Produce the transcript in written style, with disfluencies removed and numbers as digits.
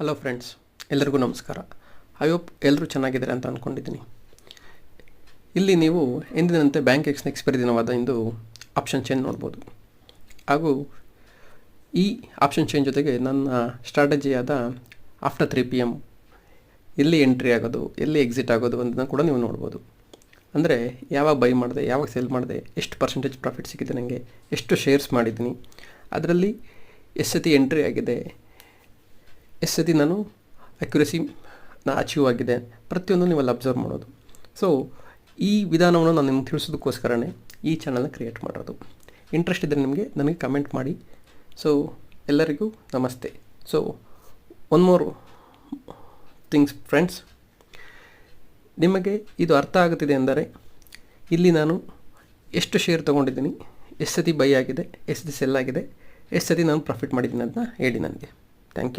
Hello friends, ಎಲ್ಲರಿಗೂ ನಮಸ್ಕಾರ. I hope ಎಲ್ಲರೂ ಚೆನ್ನಾಗಿದ್ದಾರೆ ಅಂತ ಅಂದ್ಕೊಂಡಿದ್ದೀನಿ. ಇಲ್ಲಿ ನೀವು ಎಂದಿನಂತೆ ಬ್ಯಾಂಕ್ ಎಕ್ಸ್ಪೈರಿ ದಿನವಾದ ಇಂದು ಆಪ್ಷನ್ ಚೇಂಜ್ ನೋಡ್ಬೋದು. ಹಾಗೂ ಈ ಆಪ್ಷನ್ ಚೇಂಜ್ ಜೊತೆಗೆ ನನ್ನ ಸ್ಟ್ರಾಟಜಿಯಾದ ಆಫ್ಟರ್ 3 PM ಎಲ್ಲಿ ಎಂಟ್ರಿ ಆಗೋದು, ಎಲ್ಲಿ ಎಕ್ಸಿಟ್ ಆಗೋದು ಅನ್ನೋದನ್ನು ಕೂಡ ನೀವು ನೋಡ್ಬೋದು. ಅಂದರೆ ಯಾವಾಗ ಬೈ ಮಾಡಿದೆ, ಯಾವಾಗ ಸೇಲ್ ಮಾಡಿದೆ, ಎಷ್ಟು ಪರ್ಸೆಂಟೇಜ್ ಪ್ರಾಫಿಟ್ ಸಿಕ್ಕಿದೆ, ನನಗೆ ಎಷ್ಟು ಶೇರ್ಸ್ ಮಾಡಿದ್ದೀನಿ, ಅದರಲ್ಲಿ ಎಷ್ಟು ಸತಿ ಎಂಟ್ರಿ ಆಗಿದೆ, ಎಷ್ಟು ಸತಿ ನಾನು ಅಕ್ಯುರಸಿನ ಅಚೀವ್ ಆಗಿದೆ, ಪ್ರತಿಯೊಂದು ನೀವಲ್ಲಿ ಅಬ್ಸರ್ವ್ ಮಾಡೋದು. ಸೊ ಈ ವಿಧಾನವನ್ನು ನಾನು ನಿಮ್ಗೆ ತಿಳಿಸೋದಕ್ಕೋಸ್ಕರನೇ ಈ ಚಾನಲ್ನ ಕ್ರಿಯೇಟ್ ಮಾಡೋದು. ಇಂಟ್ರೆಸ್ಟ್ ಇದ್ದರೆ ನಿಮಗೆ ನನಗೆ ಕಮೆಂಟ್ ಮಾಡಿ. ಸೊ ಎಲ್ಲರಿಗೂ ನಮಸ್ತೆ. So one more things friends, ನಿಮಗೆ ಇದು ಅರ್ಥ ಆಗುತ್ತಿದೆ ಅಂದರೆ ಇಲ್ಲಿ ನಾನು ಎಷ್ಟು ಶೇರ್ ತೊಗೊಂಡಿದ್ದೀನಿ, ಎಷ್ಟು ಸತಿ ಬೈ ಆಗಿದೆ, ಎಷ್ಟು ಸತಿ ಸೆಲ್ ಆಗಿದೆ, ಎಷ್ಟು ಸತಿ ನಾನು ಪ್ರಾಫಿಟ್ ಮಾಡಿದ್ದೀನಿ ಅಂತ ಹೇಳಿ ನನಗೆ. Thank you.